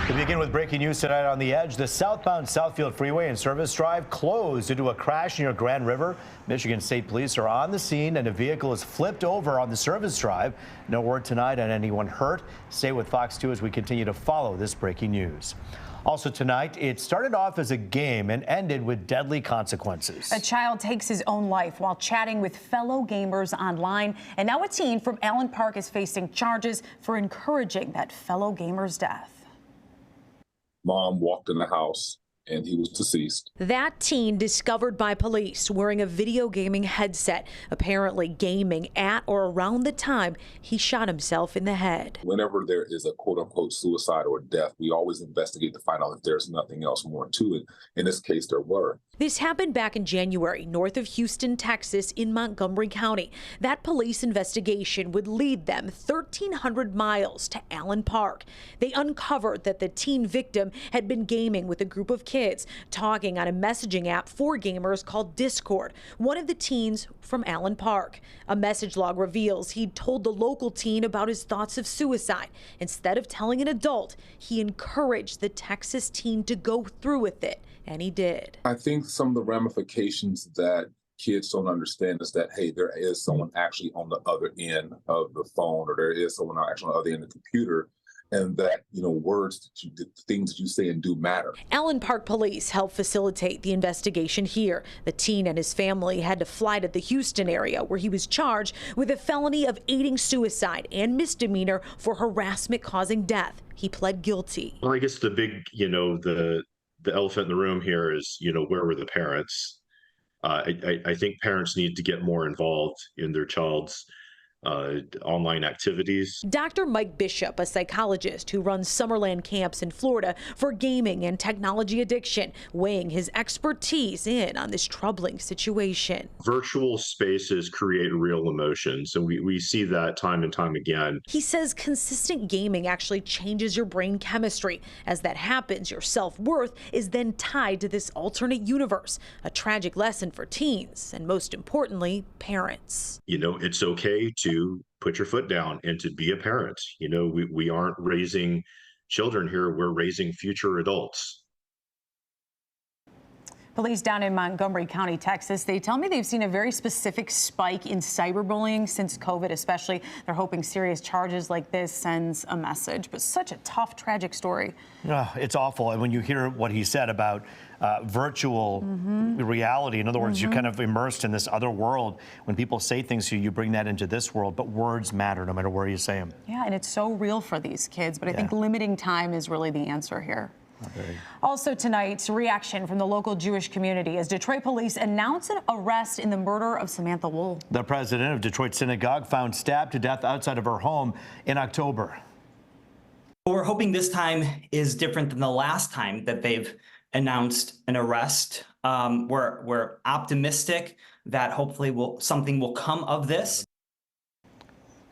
To begin with breaking news tonight on The Edge, the southbound Southfield Freeway and Service Drive closed due to a crash near Grand River. Michigan State Police are on the scene and a vehicle is flipped over on the Service Drive. No word tonight on anyone hurt. Stay with Fox 2 as we continue to follow this breaking news. Also tonight, it started off as a game and ended with deadly consequences. A child takes his own life while chatting with fellow gamers online. And now a teen from Allen Park is facing charges for encouraging that fellow gamer's death. Mom walked in the house and he was deceased. That teen discovered by police wearing a video gaming headset, apparently gaming at or around the time he shot himself in the head. Whenever there is a quote unquote suicide or death, we always investigate to find out if there's nothing else more to it. In this case, there were. This happened back in January, north of Houston, Texas, in Montgomery County. That police investigation would lead them 1,300 miles to Allen Park. They uncovered that the teen victim had been gaming with a group of kids, talking on a messaging app for gamers called Discord. One of the teens from Allen Park. A message log reveals he'd told the local teen about his thoughts of suicide. Instead of telling an adult, he encouraged the Texas teen to go through with it. And he did. I think some of the ramifications that kids don't understand is that, hey, there is someone actually on the other end of the phone, or there is someone actually on the other end of the computer, and that, words, the things that you say and do matter. Allen Park police helped facilitate the investigation here. The teen and his family had to fly to the Houston area, where he was charged with a felony of aiding suicide and misdemeanor for harassment causing death. He pled guilty. Well, I guess the big, the elephant in the room here is, where were the parents? I think parents need to get more involved in their child's online activities. Dr. Mike Bishop, a psychologist who runs Summerland camps in Florida for gaming and technology addiction, weighing his expertise in on this troubling situation. Virtual spaces create real emotions, and we see that time and time again. He says consistent gaming actually changes your brain chemistry. As that happens, your self-worth is then tied to this alternate universe, a tragic lesson for teens and, most importantly, parents. It's okay to put your foot down and to be a parent. We aren't raising children here, we're raising future adults. Police down in Montgomery County, Texas, they tell me they've seen a very specific spike in cyberbullying since COVID, especially. They're hoping serious charges like this sends a message. But such a tough, tragic story. It's awful. And when you hear what he said about virtual reality, in other words, you're kind of immersed in this other world. When people say things to you, you bring that into this world. But words matter no matter where you say them. Yeah, and it's so real for these kids. But I think limiting time is really the answer here. Also tonight, reaction from the local Jewish community as Detroit police announce an arrest in the murder of Samantha Wool. The president of Detroit Synagogue found stabbed to death outside of her home in October. We're hoping this time is different than the last time that they've announced an arrest. We're optimistic that hopefully something will come of this.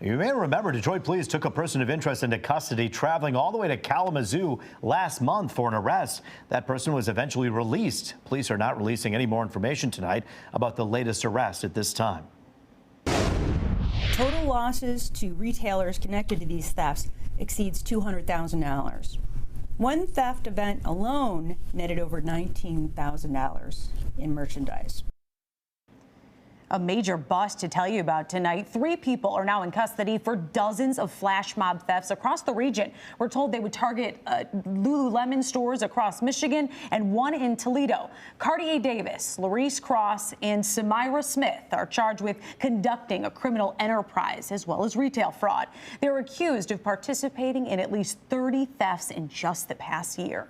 You may remember Detroit police took a person of interest into custody traveling all the way to Kalamazoo last month for an arrest. That person was eventually released. Police are not releasing any more information tonight about the latest arrest at this time. Total losses to retailers connected to these thefts exceeds $200,000. One theft event alone netted over $19,000 in merchandise. A major bust to tell you about tonight. 3 people are now in custody for dozens of flash mob thefts across the region. We're told they would target Lululemon stores across Michigan and one in Toledo. Cartier Davis, Larice Cross, and Samira Smith are charged with conducting a criminal enterprise as well as retail fraud. They're accused of participating in at least 30 thefts in just the past year.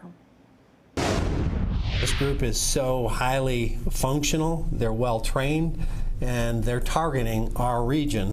This group is so highly functional, they're well trained, and they're targeting our region.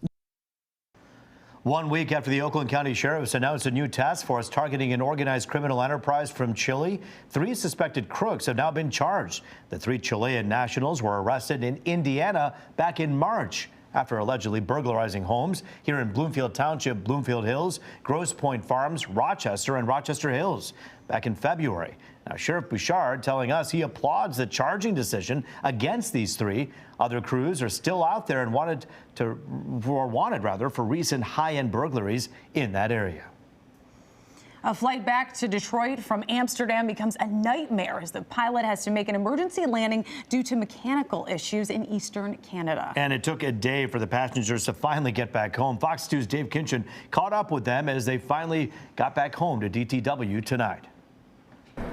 1 week after the Oakland County Sheriff's announced a new task force targeting an organized criminal enterprise from Chile, 3 suspected crooks have now been charged. The 3 Chilean nationals were arrested in Indiana back in March after allegedly burglarizing homes here in Bloomfield Township, Bloomfield Hills, Grosse Pointe Farms, Rochester, and Rochester Hills back in February. Now, Sheriff Bouchard telling us he applauds the charging decision against these 3. Other crews are still out there and wanted for recent high-end burglaries in that area. A flight back to Detroit from Amsterdam becomes a nightmare as the pilot has to make an emergency landing due to mechanical issues in eastern Canada. And it took a day for the passengers to finally get back home. Fox 2's Dave Kinchin caught up with them as they finally got back home to DTW tonight.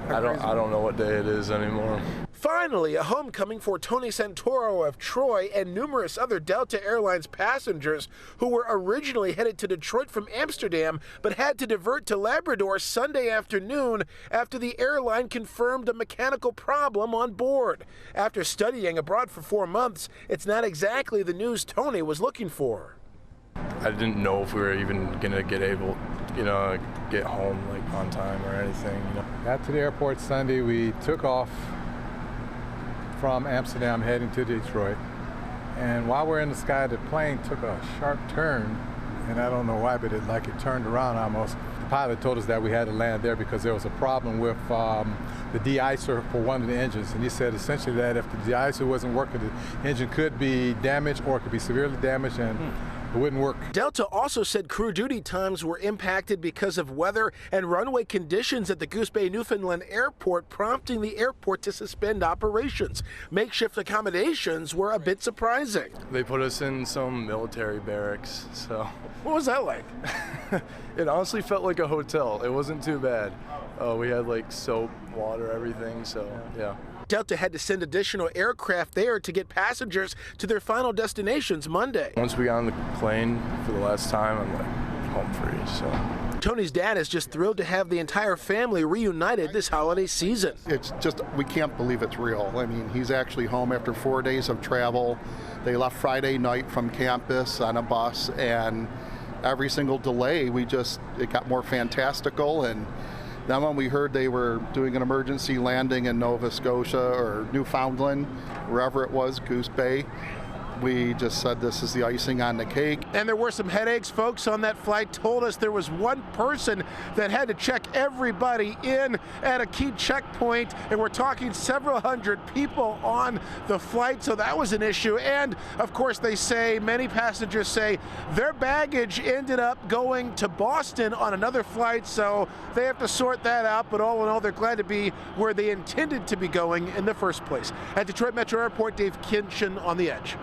I don't know what day it is anymore. Finally, a homecoming for Tony Santoro of Troy and numerous other Delta Airlines passengers who were originally headed to Detroit from Amsterdam but had to divert to Labrador Sunday afternoon after the airline confirmed a mechanical problem on board. After studying abroad for 4 months, it's not exactly the news Tony was looking for. I didn't know if we were even gonna get home like on time or anything. Got to the airport Sunday. We took off from Amsterdam heading to Detroit. And while we're in the sky, the plane took a sharp turn. And I don't know why, but it turned around almost. The pilot told us that we had to land there because there was a problem with the de-icer for one of the engines. And he said essentially that if the de-icer wasn't working, the engine could be damaged or it could be severely damaged and it wouldn't work. Delta also said crew duty times were impacted because of weather and runway conditions at the Goose Bay, Newfoundland airport, prompting the airport to suspend operations. Makeshift accommodations were a bit surprising. They put us in some military barracks, so. What was that like? It honestly felt like a hotel. It wasn't too bad. We had like soap, water, everything, so yeah. Delta had to send additional aircraft there to get passengers to their final destinations Monday. Once we got on the plane for the last time, I'm like home free, so. Tony's dad is just thrilled to have the entire family reunited this holiday season. It's just, we can't believe it's real. I mean, he's actually home after 4 days of travel. They left Friday night from campus on a bus, and every single delay, it got more fantastical. And then when we heard they were doing an emergency landing in Nova Scotia or Newfoundland, wherever it was, Goose Bay, we just said this is the icing on the cake. And there were some headaches. Folks on that flight told us there was one person that had to check everybody in at a key checkpoint, and we're talking several hundred people on the flight, so that was an issue. And of course, many passengers say their baggage ended up going to Boston on another flight, so they have to sort that out. But all in all, they're glad to be where they intended to be going in the first place. At Detroit Metro Airport, Dave Kinchin on the Edge.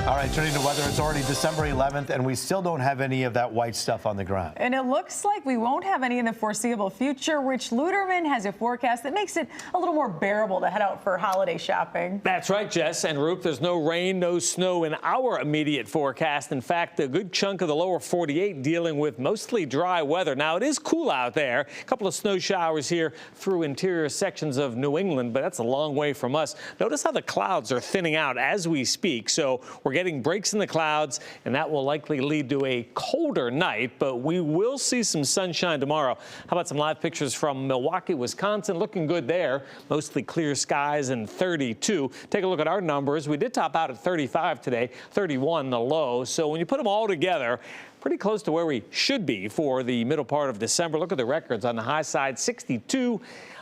All right, turning to weather, it's already December 11th, and we still don't have any of that white stuff on the ground. And it looks like we won't have any in the foreseeable future. Rich Luderman has a forecast that makes it a little more bearable to head out for holiday shopping. That's right, Jess and Roop. There's no rain, no snow in our immediate forecast. In fact, a good chunk of the lower 48 dealing with mostly dry weather. Now, it is cool out there. A couple of snow showers here through interior sections of New England, but that's a long way from us. Notice how the clouds are thinning out as we speak. So we're getting breaks in the clouds, and that will likely lead to a colder night, but we will see some sunshine tomorrow. How about some live pictures from Milwaukee, Wisconsin? Looking good there. Mostly clear skies and 32. Take a look at our numbers. We did top out at 35 today, 31 the low. So when you put them all together, pretty close to where we should be for the middle part of December. Look at the records. On the high side, 62.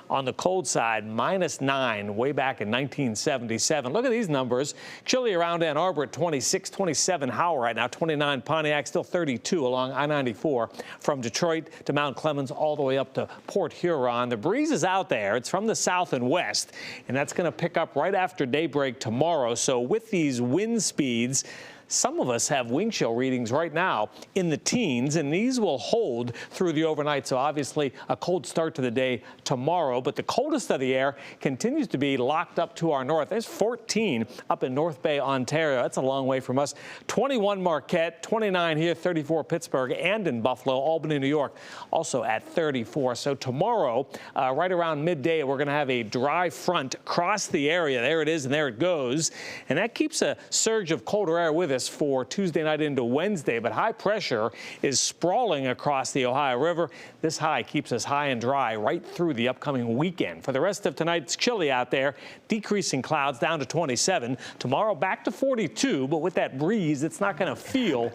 On the cold side, -9 way back in 1977. Look at these numbers. Chilly around Ann Arbor at 26, 27 Howell right now, 29 Pontiac, still 32 along I-94 from Detroit to Mount Clemens all the way up to Port Huron. The breeze is out there. It's from the south and west, and that's going to pick up right after daybreak tomorrow. So with these wind speeds, some of us have wind chill readings right now in the teens, and these will hold through the overnight. So obviously a cold start to the day tomorrow, but the coldest of the air continues to be locked up to our north. There's 14 up in North Bay, Ontario. That's a long way from us. 21 Marquette, 29 here, 34 Pittsburgh, and in Buffalo, Albany, New York, also at 34. So tomorrow, right around midday, we're going to have a dry front cross the area. There it is, and there it goes. And that keeps a surge of colder air with us for Tuesday night into Wednesday, but high pressure is sprawling across the Ohio River. This high keeps us high and dry right through the upcoming weekend. For the rest of tonight, it's chilly out there, decreasing clouds down to 27. Tomorrow back to 42, but with that breeze, it's not going to feel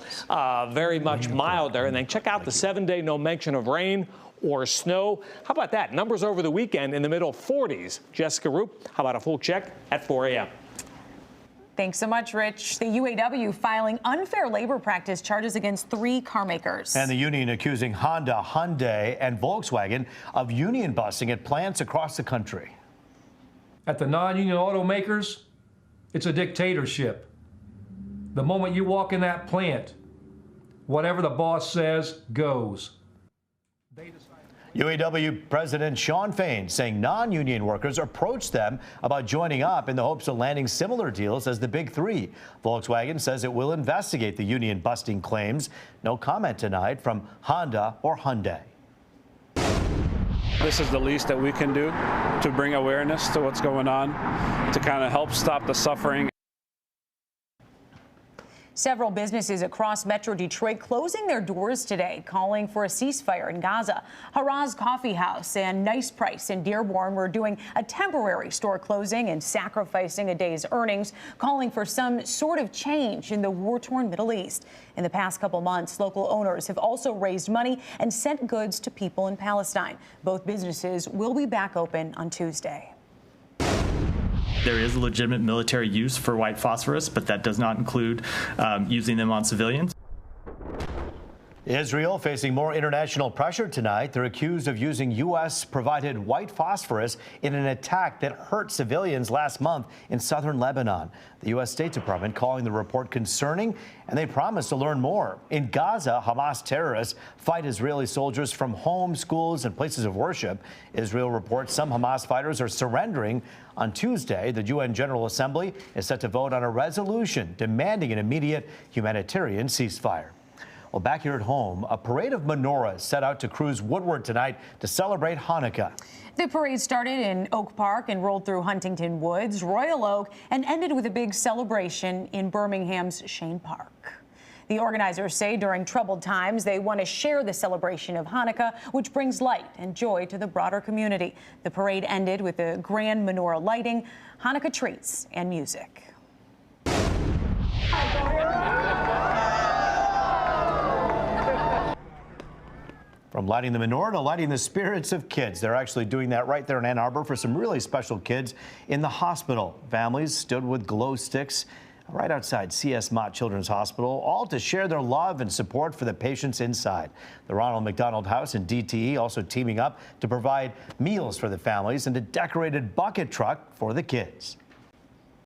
very much milder. And then check out the 7-day no mention of rain or snow. How about that? Numbers over the weekend in the middle 40s. Jessica Roop, how about a full check at 4 a.m.? Thanks so much, Rich. The UAW filing unfair labor practice charges against 3 car makers. And the union accusing Honda, Hyundai, and Volkswagen of union busing at plants across the country. At the non-union automakers, it's a dictatorship. The moment you walk in that plant, whatever the boss says goes. UAW President Shawn Fain saying non-union workers approached them about joining up in the hopes of landing similar deals as the Big Three. Volkswagen says it will investigate the union busting claims. No comment tonight from Honda or Hyundai. This is the least that we can do to bring awareness to what's going on, to kind of help stop the suffering. Several businesses across Metro Detroit closing their doors today, calling for a ceasefire in Gaza. Haraz Coffee House and Nice Price in Dearborn were doing a temporary store closing and sacrificing a day's earnings, calling for some sort of change in the war-torn Middle East. In the past couple months, local owners have also raised money and sent goods to people in Palestine. Both businesses will be back open on Tuesday. There is legitimate military use for white phosphorus, but that does not include using them on civilians. Israel facing more international pressure tonight. They're accused of using U.S.-provided white phosphorus in an attack that hurt civilians last month in southern Lebanon. The U.S. State Department calling the report concerning, and they promise to learn more. In Gaza, Hamas terrorists fight Israeli soldiers from homes, schools, and places of worship. Israel reports some Hamas fighters are surrendering. On Tuesday, the UN General Assembly is set to vote on a resolution demanding an immediate humanitarian ceasefire. Well, back here at home, a parade of menorahs set out to cruise Woodward tonight to celebrate Hanukkah. The parade started in Oak Park and rolled through Huntington Woods, Royal Oak, and ended with a big celebration in Birmingham's Shane Park. The organizers say during troubled times, they want to share the celebration of Hanukkah, which brings light and joy to the broader community. The parade ended with a grand menorah lighting, Hanukkah treats, and music. From lighting the menorah to lighting the spirits of kids. They're actually doing that right there in Ann Arbor for some really special kids in the hospital. Families stood with glow sticks right outside C.S. Mott Children's Hospital, all to share their love and support for the patients inside. The Ronald McDonald House and DTE also teaming up to provide meals for the families and a decorated bucket truck for the kids.